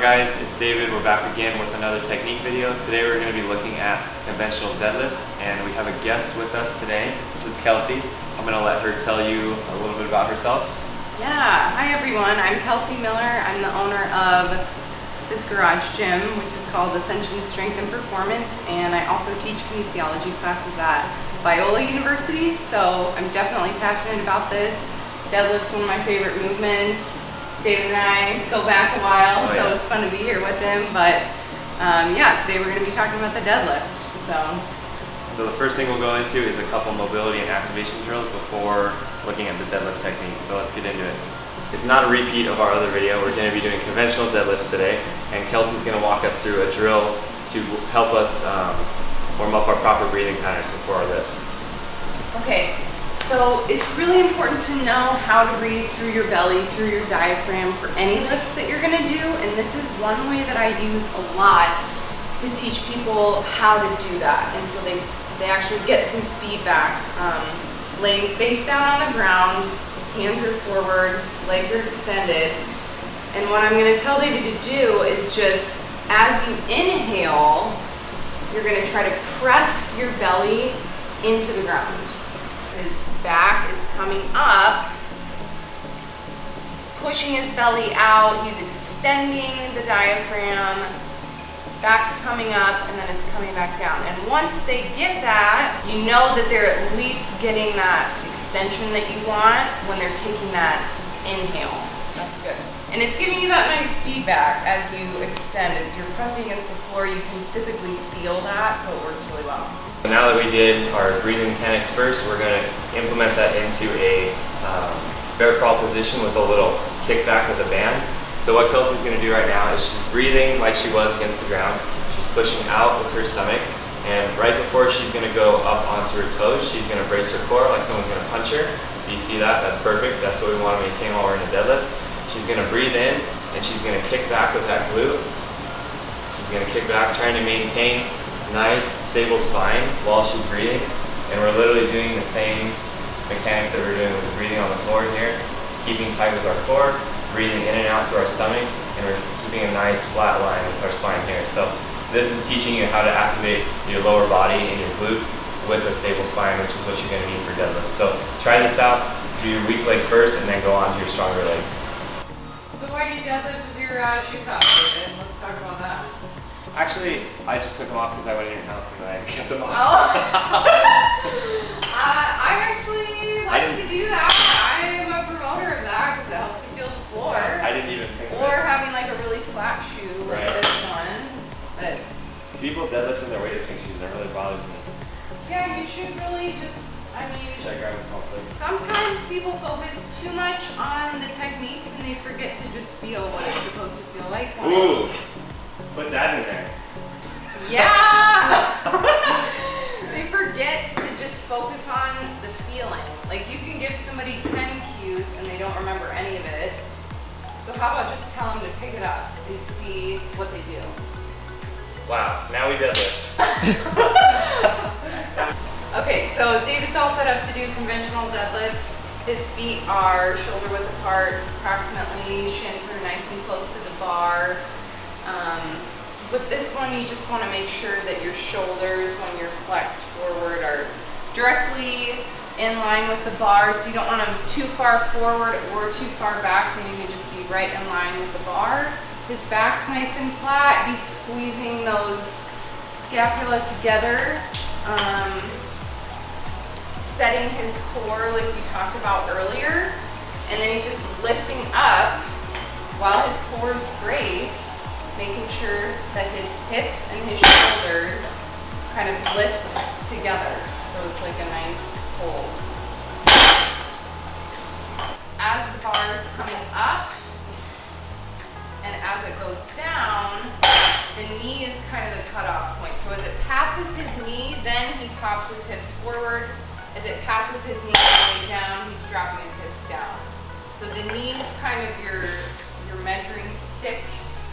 guys? It's David. We're back again with another technique video. Today we're going to be looking at conventional deadlifts, and we have a guest with us today. This is Kelsey. I'm going to let her tell you a little bit about herself. Yeah, hi everyone. I'm Kelsey Miller. I'm the owner of this garage gym, which is called Ascension Strength and Performance, and I also teach kinesiology classes at Biola University, so I'm definitely passionate about this. Deadlift's one of my favorite movements. David and I go back a while, so it's fun to be here with him. But yeah, today we're going to be talking about the deadlift. So the first thing we'll go into is a couple mobility and activation drills before looking at the deadlift technique. So let's get into it. It's not a repeat of our other video. We're going to be doing conventional deadlifts today, and Kelsey's going to walk us through a drill to help us warm up our proper breathing patterns before our lift. Okay. So it's really important to know how to breathe through your belly, through your diaphragm for any lift that you're gonna do. And this is one way that I use a lot to teach people how to do that. And so they actually get some feedback. Laying face down on the ground, hands are forward, legs are extended. And what I'm gonna tell David to do is just, as you inhale, you're gonna try to press your belly into the ground. His back is coming up, he's pushing his belly out, he's extending the diaphragm, back's coming up, and then it's coming back down. And once they get that, you know that they're at least getting that extension that you want when they're taking that inhale. That's good. And it's giving you that nice feedback as you extend it. You're pressing against the floor, you can physically feel that, so it works really well. Now that we did our breathing mechanics first, we're going to implement that into a bear crawl position with a little kickback with a band. So what Kelsey's going to do right now is she's breathing like she was against the ground. She's pushing out with her stomach, and right before she's going to go up onto her toes, she's going to brace her core like someone's going to punch her. So you see that? That's perfect. That's what we want to maintain while we're in a deadlift. She's going to breathe in, and she's going to kick back with that glute. She's going to kick back, trying to maintain nice stable spine while she's breathing, and we're literally doing the same mechanics that we're doing with the breathing on the floor here. Just keeping tight with our core, breathing in and out through our stomach, and we're keeping a nice flat line with our spine here. So this is teaching you how to activate your lower body and your glutes with a stable spine, which is what you're going to need for deadlift. So try this out, do your weak leg first, and then go on to your stronger leg. So why do you deadlift with your shoes off, David? Let's talk about that. Actually, I just took them off because I went in your house and I kept them off. Oh. I actually like to do that. I'm a promoter of that because it helps you feel the floor. I didn't even think of it. Or having like a really flat shoe like this one. But people deadlifting their weightlifting shoes, that really bothers me. yeah, you should really just, Should I grab a small plate? sometimes people focus too much on the techniques and they forget to just feel what it's supposed to feel like when Ooh. it's... Put that in there. Yeah! They forget to just focus on the feeling. Like you can give somebody 10 cues and they don't remember any of it. So how about just tell them to pick it up and see what they do. Wow, now we deadlift. Okay, so David's all set up to do conventional deadlifts. His feet are shoulder width apart, approximately. Shins are nice and close to the bar. With this one, you just want to make sure that your shoulders, when you're flexed forward, are directly in line with the bar. So you don't want them too far forward or too far back. They need to just be right in line with the bar. His back's nice and flat. He's squeezing those scapula together, setting his core like we talked about earlier. And then he's just lifting up while his core is braced, making sure that his hips and his shoulders kind of lift together. So it's like a nice hold. As the bar is coming up and as it goes down, the knee is kind of the cutoff point. So as it passes his knee, then he pops his hips forward. As it passes his knee all the way down, he's dropping his hips down. So the knee is kind of your measuring stick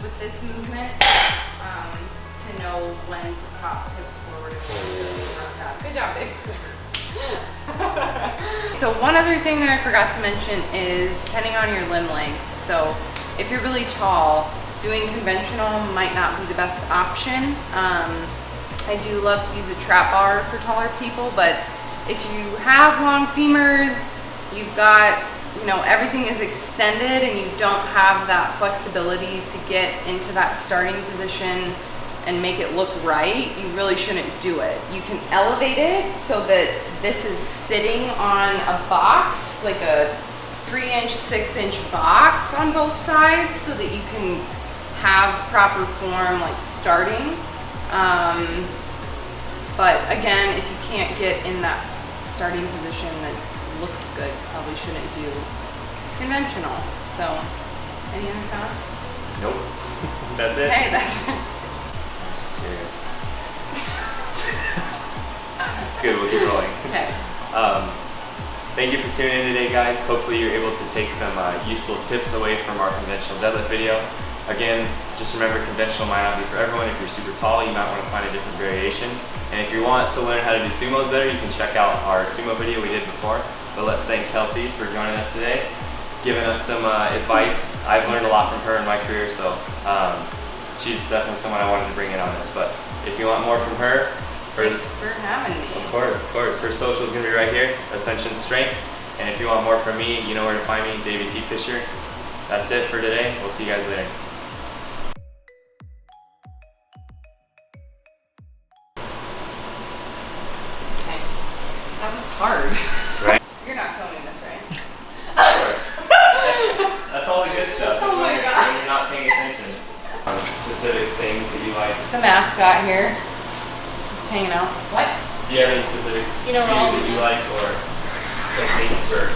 with this movement to know when to pop hips forward and when to drop down. Good job, Dave. So one other thing that I forgot to mention is depending on your limb length. So if you're really tall, doing conventional might not be the best option. I do love to use a trap bar for taller people, but if you have long femurs, you've got, you know, everything is extended and you don't have that flexibility to get into that starting position and make it look right, you really shouldn't do it. You can elevate it so that this is sitting on a box, like a 3-inch, 6-inch box on both sides, so that you can have proper form like starting. But again, if you can't get in that starting position that looks good, probably shouldn't do conventional. So, any other thoughts? Nope. That's it. Hey, that's it. I'm so serious. It's good, we'll keep rolling. Okay. Thank you for tuning in today, guys. Hopefully you're able to take some useful tips away from our conventional deadlift video. Again, just remember, conventional might not be for everyone. If you're super tall, you might want to find a different variation. And if you want to learn how to do sumos better, you can check out our sumo video we did before. But let's thank Kelsey for joining us today, giving us some advice. I've learned a lot from her in my career, so she's definitely someone I wanted to bring in on this. But if you want more from her, Thanks for having me. Of course. Her social is going to be right here, Ascension Strength. And if you want more from me, you know where to find me, David T. Fisher. That's it for today. We'll see you guys later. Okay. That was hard. Right? You're not filming this, right? Of course. That's all the good stuff. Oh my God. When you're not paying attention. Specific things that you like. The mascot here. Hanging out. What? Do you have any specific You know, views that you like or techniques for?